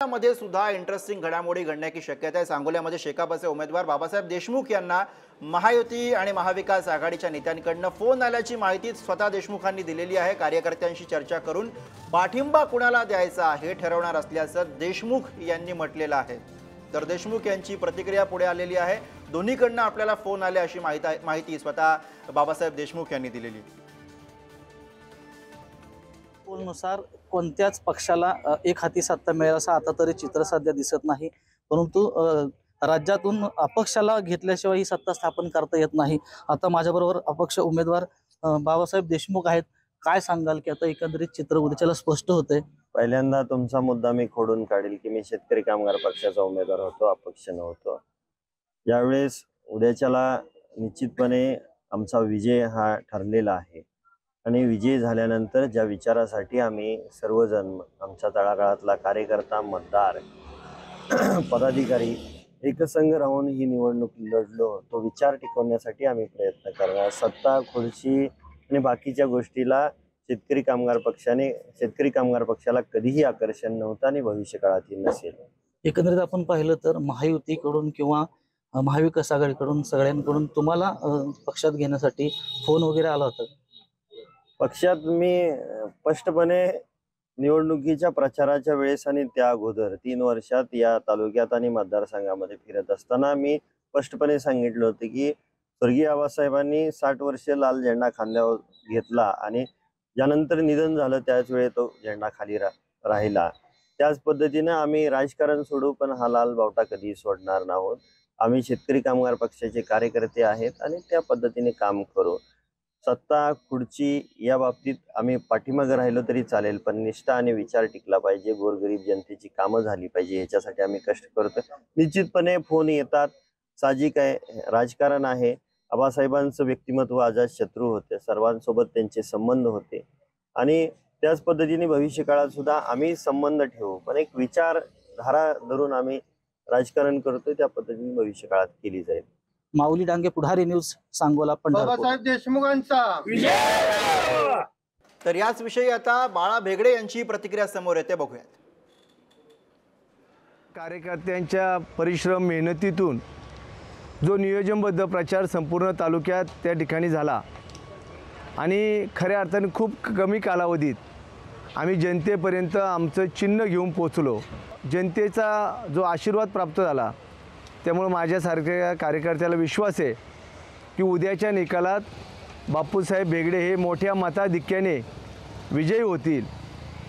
मध्ये सुद्धा इंटरेस्टिंग घडामोडी घडण्याची शक्यता आहे। सांगोल्यामध्ये शेकापचे उमेदवार बाबासाहेब देशमुख यांना महायुती आणि महाविकास आघाडीच्या नेत्यांकडून फोन आल्याची माहिती स्वतः देशमुखांनी दिलेली आहे। कार्यकर्त्यांशी चर्चा करून पाठिंबा कुणाला द्यायचा हे ठरवणार असल्याचं देशमुख यांनी म्हटलेलं आहे। तर देशमुख यांची प्रतिक्रिया पुढे आलेली आहे। दोन्हीकडून आपल्याला फोन आले अशी माहिती स्वतः बाबासाहेब देशमुख यांनी दिलेली। नुसार कोणत्याच पक्षाला एक हाती सत्ता मिळेल असं आता तरी चित्र सध्या दिसत नाही, परंतु राज्यातून अपक्षाला घेतल्याशिवाय ही सत्ता स्थापन करता येत नाही। आता माझ्याबरोबर अपक्ष उमेदवार बाबासाहेब देशमुख आहेत। काय सांगाल की आता एकंदरीत चित्र उद्याच्याला स्पष्ट होते? पहिल्यांदा तुमचा मुद्दा मी खोडून काढेल की मी शेतकरी कामगार पक्षाचा उमेदवार होतो, अपक्ष नव्हतो। यावेळेस उद्याच्याला निश्चितपणे आमचा विजय हा ठरलेला आहे आणि विजय झाल्यानंतर ज्या विचारासाठी आम्ही सर्वजण आमच्या तळागाळातला कार्यकर्ता, मतदार, पदाधिकारी एकसंघ राहून ही निवडणूक लढलो, तो विचार टिकवण्यासाठी आम्ही प्रयत्न करणार। सत्ता, खुर्ची आणि बाकीच्या गोष्टीला शेतकरी कामगार पक्षाला कधीही आकर्षण नव्हतं आणि भविष्य काळातही नसेल। एकंदरीत आपण पाहिलं तर महायुतीकडून किंवा महाविकास आघाडीकडून सगळ्यांकडून तुम्हाला पक्षात घेण्यासाठी फोन वगैरे आला होता? पक्षात मी स्पष्टपणे निवडणुकीच्या प्रचाराच्या वेळेस आणि त्या अगोदर 3 वर्षात या तालुक्यात आणि मतदारसंघामध्ये फिरत असताना मी स्पष्टपणे सांगितलं होतं की स्वर्गीय आबासाहेबांनी 60 वर्षे लाल झेंडा खांद्यावर घेतला आणि ज्यानंतर निधन झालं त्याच वेळी तो झेंडा खाली राहिला। त्याच पद्धतीने आम्ही राजकारण सोडू पण हा लाल बावटा कधी सोडणार नाहोत। आम्ही शेतकरी कामगार पक्षाचे कार्यकर्ते आहेत आणि त्या पद्धतीने काम करू। सत्ता, खुर्ची या बाबतीत आम्ही पाठीमागे राहिलो तरी चालेल, पण निष्ठा आणि विचार टिकला पाहिजे, गोरगरीब जनतेची कामं झाली पाहिजे, याच्यासाठी आम्ही कष्ट करतो। निश्चितपणे फोन येतात, साहजिक आहे, राजकारण आहे। आबासाहेबांचं व्यक्तिमत्व अजात शत्रू होते, सर्वांसोबत त्यांचे संबंध होते आणि त्याच पद्धतीने भविष्य काळात सुद्धा आम्ही संबंध ठेवू, पण एक विचारधारा धरून आम्ही राजकारण करतोय, त्या पद्धतीने भविष्य काळात केली जाईल। माऊली डांगे, पुढारी न्यूज, सांगोला, पंढरपूर। बाबासाहेब देशमुखांचा विजय। तर याच विषयी आता बाळा भेगडे यांची प्रतिक्रिया समोर येते, बघूयात। कार्यकर्त्यांच्या परिश्रम, मेहनतीतून जो नियोजनबद्ध प्रचार संपूर्ण तालुक्यात त्या ठिकाणी झाला आणि खऱ्या अर्थाने खूप कमी कालावधीत आम्ही जनतेपर्यंत आमचं चिन्ह घेऊन पोचलो। जनतेचा जो आशीर्वाद प्राप्त झाला, त्यामुळे माझ्यासारख्या कार्यकर्त्याला विश्वास आहे की उद्याच्या निकालात बापूसाहेब भेगडे हे मोठ्या मताधिक्याने विजयी होतील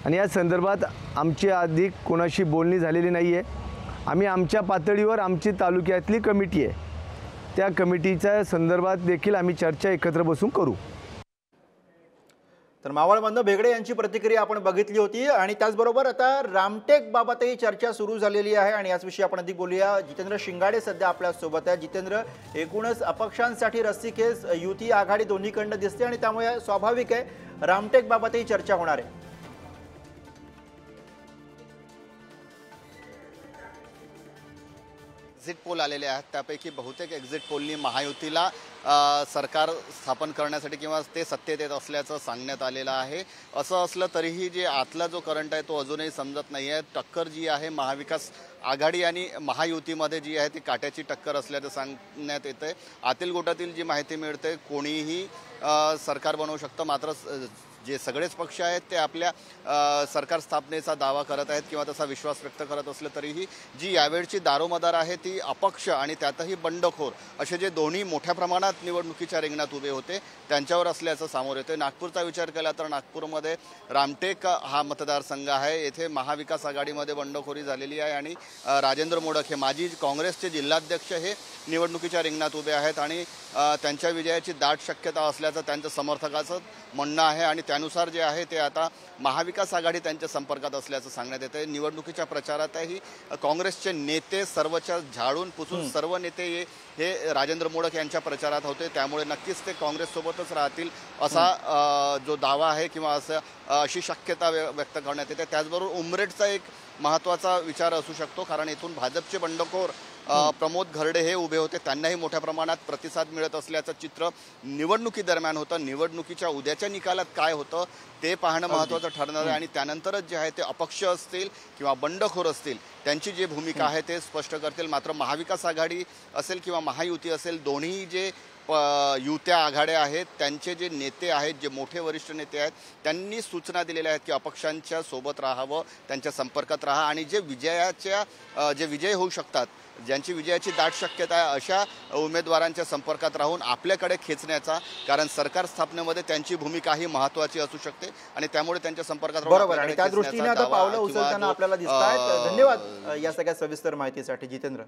आणि या संदर्भात आमची अधिक कोणाशी बोलणी झालेली नाही आहे। आम्ही आमच्या पातळीवर आमची तालुक्यातली कमिटी आहे, त्या कमिटीच्या संदर्भात देखील आम्ही चर्चा एकत्र बसून करू। तर मावळमधनं भेगडे यांची प्रतिक्रिया आपण बघितली होती आणि त्याचबरोबर आता रामटेक बाबतही चर्चा सुरू झालेली आहे आणि याच विषयी आपण अधिक बोलूया। जितेंद्र शिंगाडे सध्या आपल्या सोबत आहे। जितेंद्र, एकूणच अपक्षांसाठी रस्सीखेच युती आघाडी दोन्हीकडनं दिसते आणि त्यामुळे स्वाभाविक आहे रामटेक बाबतही चर्चा होणार आहे। एक्झिट पोल आलेले आहेत, त्यापैकी बहुतेक एक्झिट पोलनी महायुतीला सरकार स्थापन करण्यासाठी किंवा ते सत्तेत येत असल्याचं सांगण्यात आलेलं आहे। असं असलं तरीही जे आतला जो करंट आहे तो अजूनही समजत नाही आहे। टक्कर जी आहे महाविकास आघाडी आणि महायुतीमध्ये जी आहे ती काट्याची टक्कर असल्याचं सांगण्यात येतंय। आतील गोटातील जी माहिती मिळते, कोणीही सरकार बनवू शकतं, मात्र जे सगळेच पक्ष आहेत ते आपल्या सरकार स्थापनेचा दावा करत आहेत किंवा तसा विश्वास व्यक्त करत असले तरीही जी यावेळची दारोमदार आहे ती अपक्ष आणि त्यातही बंडखोर असे जे दोन्ही मोठ्या प्रमाणात निवडणुकीच्या रिंगणात उभे होते त्यांच्यावर असल्याचं समोर येते। नागपूरचा विचार केला तर नागपूरमध्ये रामटेक हा मतदारसंघ आहे, येथे महाविकास आघाडीमध्ये बंडखोरी झालेली आहे आणि राजेंद्र मोडक हे माजी काँग्रेसचे जिल्हाध्यक्ष हे निवडणुकीच्या रिंगणात उभे आहेत आणि त्यांच्या विजयाची दाट शक्यता असल्याचं त्यांच्या समर्थकाचं म्हणणं आहे आणि त्यानुसार जे आहे ते आता महाविकास आघाडी त्यांच्या संपर्कात असल्याचं सांगण्यात येते। निवडणुकीच्या प्रचारातही काँग्रेसचे नेते सर्वच्या झाडून पुसून सर्व नेते हे राजेंद्र मोडक यांच्या प्रचारात होते, त्यामुळे नक्कीच ते काँग्रेससोबतच राहतील असा जो दावा आहे किंवा अशी शक्यता व्यक्त करण्यात येते। त्याचबरोबर उमरेडचा एक महत्त्वाचा विचार असू शकतो, कारण इथून भाजपचे बंडखोर प्रमोद घरडे हे उभे होते, त्यांनाही मोठ्या प्रमाणात प्रतिसाद मिळत असल्याचं चित्र निवडणुकीदरम्यान होतं. निवडणुकीच्या उद्याच्या निकालात काय होतं ते पाहणं महत्त्वाचं ठरणार आहे आणि त्यानंतरच जे आहे ते अपक्ष असतील किंवा बंडखोर असतील त्यांची जी भूमिका आहे ते स्पष्ट करतील. मात्र महाविकास आघाडी असेल किंवा महायुती असेल, दोन्ही जे युत्या आघाड्या आहेत त्यांचे जे नेते आहेत, जे मोठे वरिष्ठ नेते आहेत, त्यांनी सूचना दिलेल्या आहेत की अपक्षांच्या सोबत राहावं, त्यांच्या संपर्कात राहा आणि जे विजय होऊ शकतात, ज्यांची विजयाची दाट शक्यता आहे, अशा उमेदवारांच्या संपर्कात राहून आपल्याकडे खेचण्याचा, कारण सरकार स्थापनेमध्ये त्यांची भूमिकाही महत्त्वाची असू शकते आणि त्यामुळे त्यांच्या संपर्कात राहून बरोबर. आणि त्या दृष्टीने आता पावलं उचलताना आपल्याला दिसत आहेत. धन्यवाद या सगळ्या सविस्तर माहितीसाठी जितेंद्र.